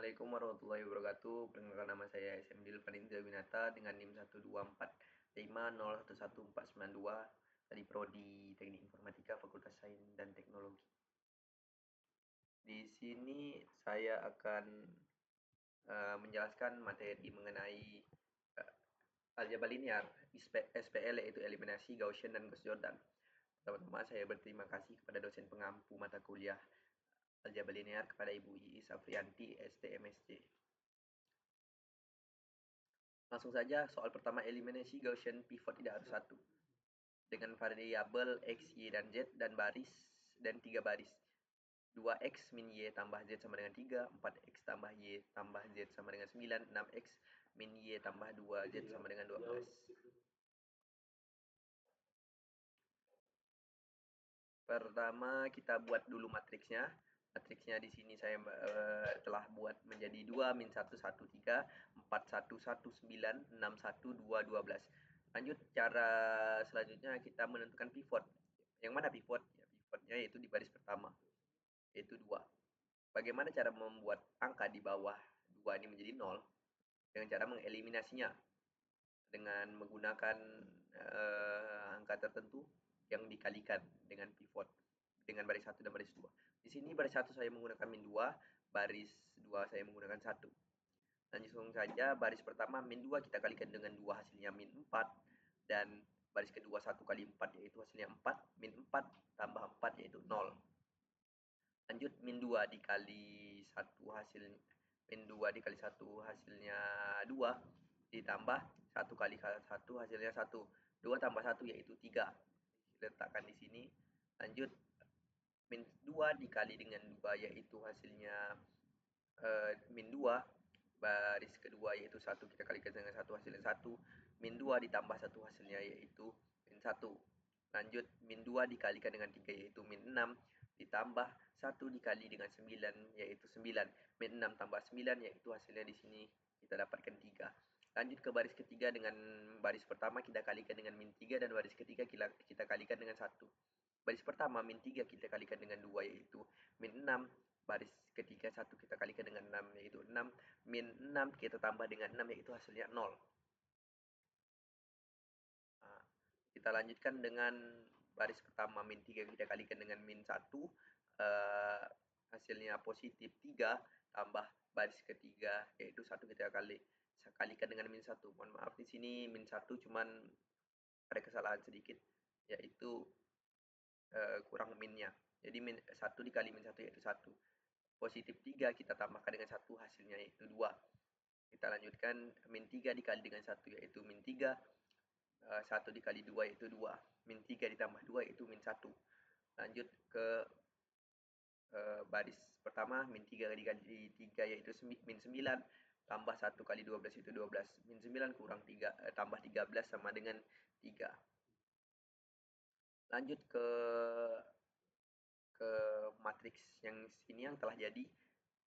Assalamualaikum warahmatullahi wabarakatuh. Perkenalkan nama saya SMD Farinza Winata dengan NIM 12450111492 dari Prodi Teknik Informatika Fakultas Sains dan Teknologi. Di sini saya akan menjelaskan materi mengenai aljabar linear SPL, yaitu eliminasi Gaussian dan Gauss-Jordan. Pertama-tama saya berterima kasih kepada dosen pengampu mata kuliah aljabar linear, kepada Ibu Iis Afrianti, STMSC. Langsung saja, soal pertama, eliminasi Gaussian pivot tidak harus satu. Dengan variabel X, Y, dan Z dan baris dan 3 baris. 2X min Y tambah Z sama dengan 3, 4X tambah Y tambah Z sama dengan 9, 6X min Y tambah 2, Z sama dengan 12. Pertama, kita buat dulu matriksnya. Matriksnya di sini saya telah buat menjadi 2 min 1 1 3 4 1 1 9 6 1 2 12. Lanjut, cara selanjutnya kita menentukan pivot. Yang mana pivot? Ya, pivotnya yaitu di baris pertama, yaitu 2. Bagaimana cara membuat angka di bawah 2 ini menjadi 0? Dengan cara mengeliminasinya dengan menggunakan angka tertentu yang dikalikan dengan pivot, dengan baris 1 dan baris 2. Di sini baris 1 saya menggunakan min 2, baris 2 saya menggunakan 1. Langsung saja, baris pertama min 2 kita kalikan dengan 2, hasilnya min 4. Dan baris kedua 1 kali 4 yaitu hasilnya 4, min 4 tambah 4 yaitu 0. Lanjut, min 2 dikali 1 hasilnya, min 2 dikali 1 hasilnya 2, ditambah 1 kali 1 hasilnya 1. 2 tambah 1 yaitu 3. Letakkan di sini. Lanjut, min 2 dikali dengan 2 yaitu hasilnya min 2. Baris kedua yaitu 1 kita kalikan dengan 1 hasilnya 1. Min 2 ditambah 1 hasilnya yaitu min 1. Lanjut, min 2 dikalikan dengan 3 yaitu min 6. Ditambah 1 dikali dengan 9 yaitu 9. Min 6 tambah 9 yaitu hasilnya di sini kita dapatkan 3. Lanjut ke baris ketiga, dengan baris pertama kita kalikan dengan min 3 dan baris ketiga kita kalikan dengan 1. Baris pertama min 3 kita kalikan dengan 2 yaitu min 6. Baris ketiga 1 kita kalikan dengan 6 yaitu 6. Min 6 kita tambah dengan 6 yaitu hasilnya 0. Nah, kita lanjutkan dengan baris pertama min 3 kita kalikan dengan min 1. Hasilnya positif 3, tambah baris ketiga yaitu 1 kita kalikan dengan min 1. Mohon maaf, di sini min 1 cuman ada kesalahan sedikit, yaitu kurang minnya. Jadi min 1 dikali min 1 yaitu 1. Positif 3 kita tambahkan dengan 1 hasilnya yaitu 2. Kita lanjutkan, min 3 dikali dengan 1 yaitu min 3. 1 dikali 2 yaitu 2. Min 3 ditambah 2 yaitu min 1. Lanjut ke baris pertama, min 3 dikali 3 yaitu min 9. Tambah 1 kali 12 itu 12. Min 9 kurang 3, tambah 13 sama dengan 3. Lanjut ke matriks yang ini yang telah jadi.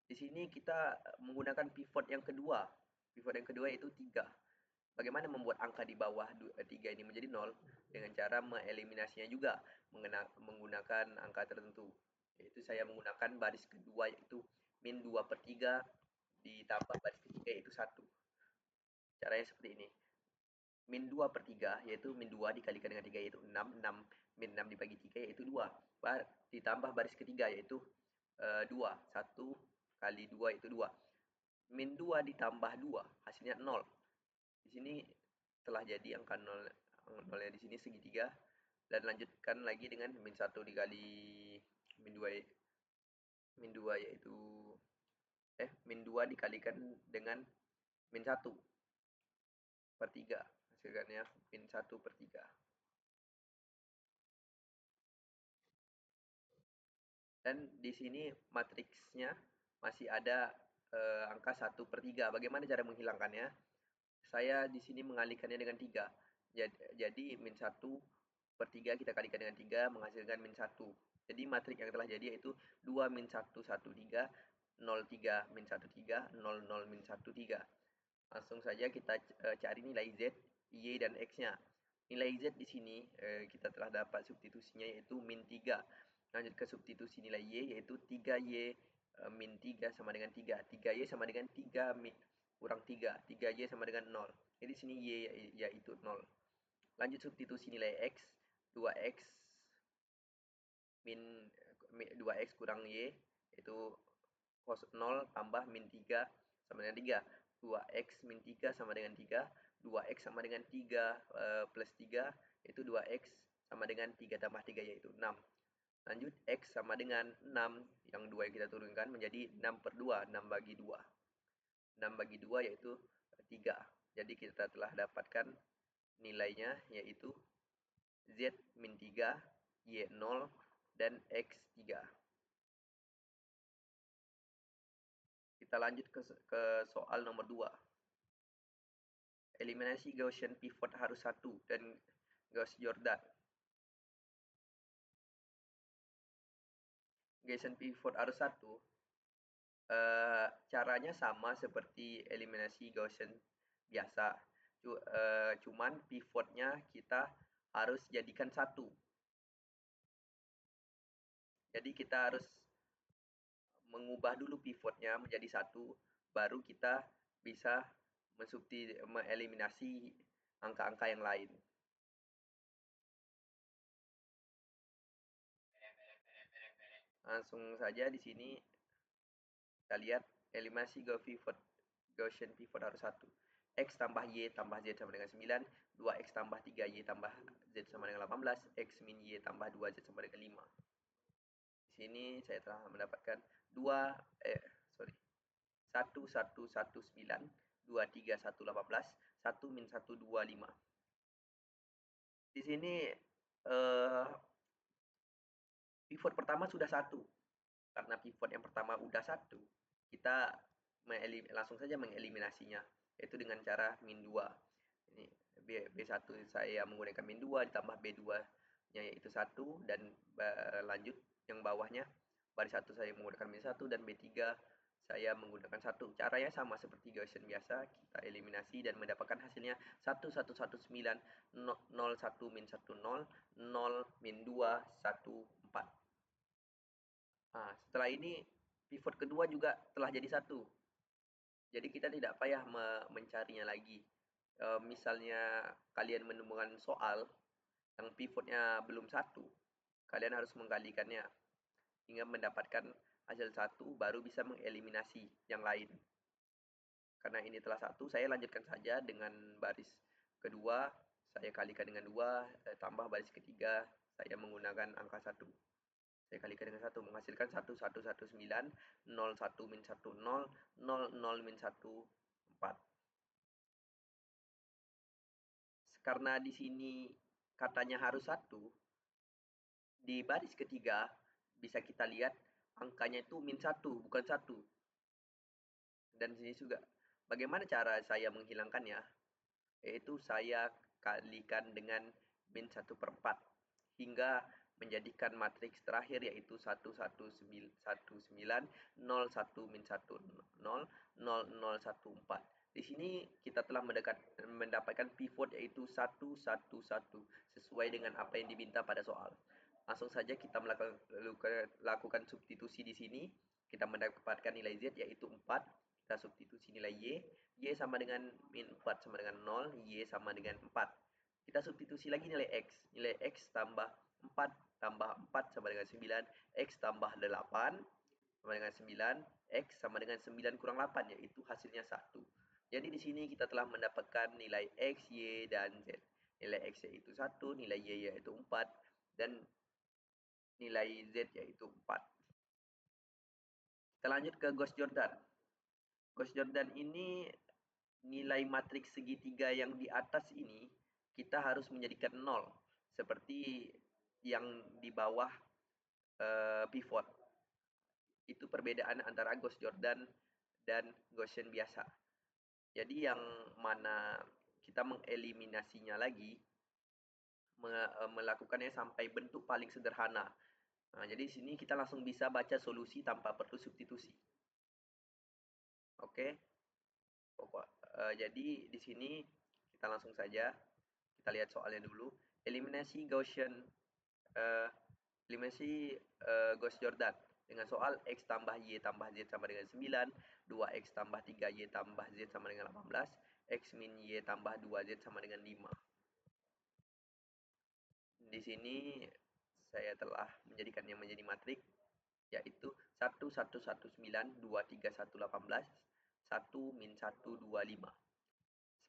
Di sini kita menggunakan pivot yang kedua. Pivot yang kedua yaitu 3. Bagaimana membuat angka di bawah 3 ini menjadi 0? Dengan cara mengeliminasinya juga menggunakan angka tertentu. Yaitu saya menggunakan baris kedua yaitu min 2/3 ditambah baris ketiga yaitu 1. Caranya seperti ini. Min 2/3 yaitu min 2 dikalikan dengan 3 yaitu 6. 6 min 6 dibagi 3 yaitu 2. Ditambah baris ketiga yaitu 2. 1 kali 2 itu 2. Min 2 ditambah 2 hasilnya 0. Di sini telah jadi angka 0, nolnya di sini segitiga. Dan lanjutkan lagi dengan min 1 dikali min 2 yaitu min 2 dikalikan dengan min 1/3, hasilkannya min 1/3. Dan di sini matriksnya masih ada angka 1/3. Bagaimana cara menghilangkannya? Saya di sini mengalihkannya dengan 3. Jadi min 1/3 kita kalikan dengan 3 menghasilkan min 1. Jadi matrik yang telah jadi yaitu 2 min 1 1 3, 0 3 min 1 3, 0 0 min 1 3. Langsung saja kita cari nilai Z, Y, dan X-nya. Nilai Z di sini kita telah dapat substitusinya yaitu min 3. Lanjut ke substitusi nilai Y yaitu 3Y min 3 sama dengan 3. 3Y sama dengan 3 kurang 3. 3Y sama dengan 0. Jadi sini Y yaitu 0. Lanjut substitusi nilai X. 2X min 2X kurang Y itu 0 tambah min 3 sama dengan 3. 2X min 3 sama dengan 3. 2X sama dengan 3 plus 3 itu 2X sama dengan 3 tambah 3 yaitu 6. Lanjut X sama dengan 6, yang 2 yang kita turunkan menjadi 6 per 2, 6 bagi 2. 6 bagi 2 yaitu 3. Jadi kita telah dapatkan nilainya yaitu Z min 3, Y 0, dan X 3. Kita lanjut ke soal nomor 2. Eliminasi Gaussian pivot harus 1 dan Gauss-Jordan. Gaussian pivot harus 1. Caranya sama seperti eliminasi Gaussian biasa. Cuman pivotnya kita harus jadikan 1. Jadi kita harus mengubah dulu pivotnya menjadi 1, baru kita bisa mengeliminasi angka-angka yang lain. Langsung saja di sini kita lihat eliminasi Gaussian pivot harus 1. X tambah Y tambah Z sama dengan 9, 2X tambah 3Y tambah Z sama dengan 18, X min Y tambah 2Z sama dengan 5. Di sini saya telah mendapatkan 1,119, 2,3,1,18, 1 min 1, 2, 5. Di sini pivot pertama sudah 1. Karena pivot yang pertama sudah 1, kita langsung saja mengeliminasinya, yaitu dengan cara min 2. Ini B1 saya menggunakan min 2 ditambah B2-nya yaitu 1, dan lanjut yang bawahnya baris 1 saya menggunakan min 1 dan B3 saya menggunakan 1. Caranya sama seperti Gaussian biasa, kita eliminasi dan mendapatkan hasilnya 1119, 01 min 1, 0, 0 min 2, 1, 4. Nah, setelah ini pivot kedua juga telah jadi 1. Jadi kita tidak payah mencarinya lagi. Misalnya kalian menemukan soal yang pivotnya belum 1, kalian harus menggalikannya hingga mendapatkan hasil 1, baru bisa mengeliminasi yang lain. Karena ini telah 1, saya lanjutkan saja dengan baris kedua, saya kalikan dengan 2, tambah baris ketiga, saya menggunakan angka 1. Saya kalikan dengan 1, menghasilkan 1119, 01 min 1, 0, 0 min 1, 4. Karena di sini katanya harus 1, di baris ketiga bisa kita lihat angkanya itu min 1, bukan 1. Dan di sini juga, bagaimana cara saya menghilangkannya? Yaitu saya kalikan dengan min 1 per 4, hingga menjadikan matriks terakhir yaitu 1119, 01 min 1, 0, 0, 1, 4. Di sini kita telah mendapatkan pivot yaitu 111 sesuai dengan apa yang diminta pada soal. Langsung saja kita lakukan substitusi di sini. Kita mendapatkan nilai Z yaitu 4. Kita substitusi nilai Y. Y sama dengan min 4 sama dengan 0. Y sama dengan 4. Kita substitusi lagi nilai X. Nilai X tambah 4 tambah 4 sama dengan 9. X tambah 8 sama dengan 9. X sama dengan 9 kurang 8, yaitu hasilnya 1. Jadi di sini kita telah mendapatkan nilai X, Y, dan Z. Nilai X yaitu 1, nilai Y yaitu 4, dan nilai Z yaitu 4. Kita lanjut ke Gauss-Jordan. Gauss-Jordan ini nilai matriks segitiga yang di atas ini kita harus menjadikan 0, seperti yang di bawah pivot. Itu perbedaan antara Gauss-Jordan dan Gaussian biasa. Jadi yang mana kita mengeliminasinya lagi, melakukannya sampai bentuk paling sederhana. Nah, jadi di sini kita langsung bisa baca solusi tanpa perlu substitusi. Oke. Jadi di sini kita langsung saja kita lihat soalnya dulu. Eliminasi Gaussian Gauss-Jordan. dengan soal X tambah Y tambah Z sama dengan 9, 2X tambah 3Y tambah Z sama dengan 18, X min Y tambah 2Z sama dengan 5. Di sini saya telah menjadikannya menjadi matrik, yaitu 1, 1, 1, 9, 2, 3, 1, 18, 1, min 1, 2, 5.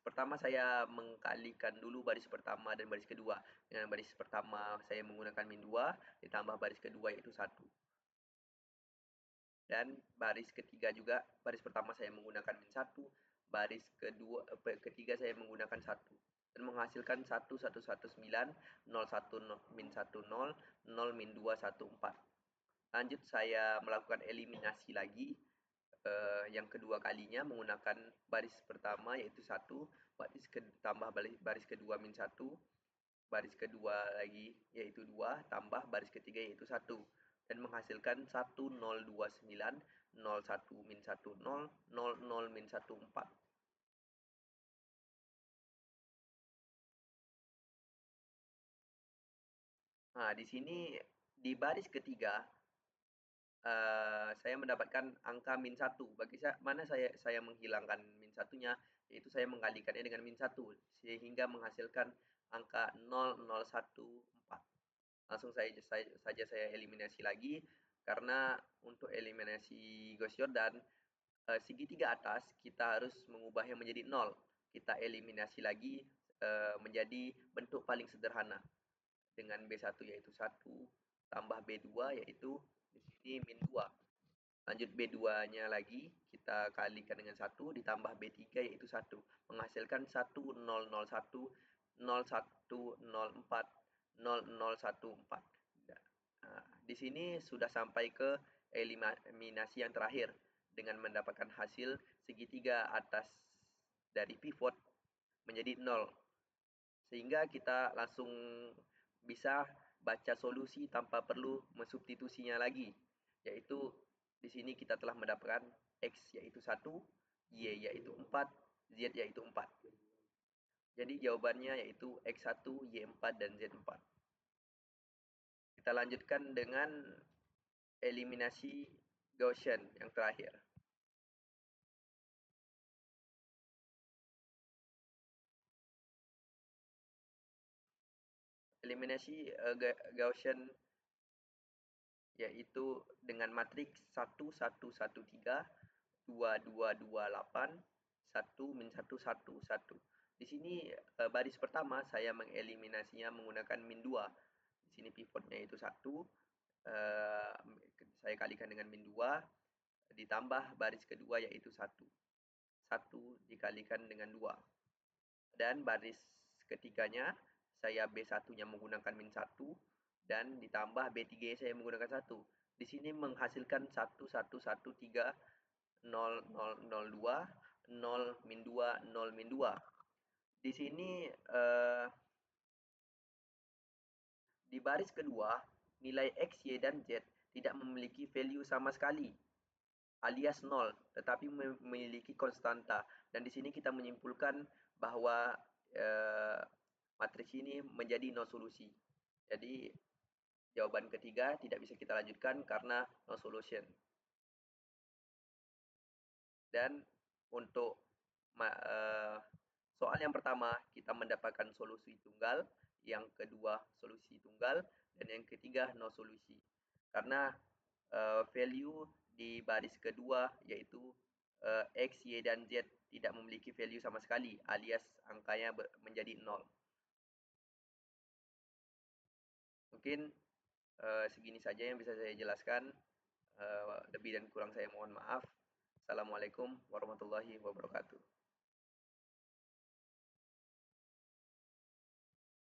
Pertama saya mengkalikan dulu baris pertama dan baris kedua. Dengan baris pertama saya menggunakan min 2, ditambah baris kedua yaitu 1. Dan baris ketiga juga, baris pertama saya menggunakan min 1, baris ketiga saya menggunakan 1. Dan menghasilkan 1, 1, 1, 9, 0, 1, 0, min 1, 0, 0, min 2, 1, 4. Lanjut saya melakukan eliminasi lagi, yang kedua kalinya menggunakan baris pertama yaitu 1, tambah baris kedua min 1, baris kedua lagi yaitu 2, tambah baris ketiga yaitu 1, dan menghasilkan 1029, 01 min 1, 0, 00 min 1, 4. Nah, di sini di baris ketiga saya mendapatkan angka min 1. Mana saya menghilangkan min satunya, yaitu saya mengkalikannya dengan min 1 sehingga menghasilkan angka 0014. Langsung saja saya eliminasi lagi, karena untuk eliminasi Gauss-Jordan segitiga atas kita harus mengubahnya menjadi 0. Kita eliminasi lagi menjadi bentuk paling sederhana dengan B1 yaitu 1 tambah B2 yaitu di sini min 2. Lanjut B2-nya lagi kita kalikan dengan 1 ditambah B3 yaitu 1, menghasilkan 1001, 0104, 0014. Nah, di sini sudah sampai ke eliminasi yang terakhir dengan mendapatkan hasil segitiga atas dari pivot menjadi 0. Sehingga kita langsung bisa baca solusi tanpa perlu mensubstitusinya lagi, yaitu di sini kita telah mendapatkan X yaitu 1, Y yaitu 4, Z yaitu 4. Jadi jawabannya yaitu X1, Y4, dan Z4. Kita lanjutkan dengan eliminasi Gaussian yang terakhir. Eliminasi Gaussian yaitu dengan matriks 1, 1, 1, 3, 2, 2, 2, 8, 1, min 1, 1, 1. Di sini baris pertama saya mengeliminasinya menggunakan min 2. Di sini pivotnya itu 1, saya kalikan dengan min 2, ditambah baris kedua yaitu 1. 1 dikalikan dengan 2. Dan baris ketiganya saya B1-nya menggunakan min 1, dan ditambah B3 saya menggunakan 1. Di sini menghasilkan 1, 1, 1, 3, 0, 0, 0, 2, 0, min 2, 0, min 2. Di sini di baris kedua, nilai X, Y, dan Z tidak memiliki value sama sekali, alias 0, tetapi memiliki konstanta. Dan di sini kita menyimpulkan bahwa matriks ini menjadi no solusi. Jadi jawaban ketiga tidak bisa kita lanjutkan karena no solution. Dan untuk soal yang pertama kita mendapatkan solusi tunggal, yang kedua solusi tunggal, dan yang ketiga no solusi. Karena value di baris kedua yaitu X, Y, dan Z tidak memiliki value sama sekali, alias angkanya menjadi 0. Mungkin segini saja yang bisa saya jelaskan. Lebih dan kurang saya mohon maaf. Assalamualaikum warahmatullahi wabarakatuh.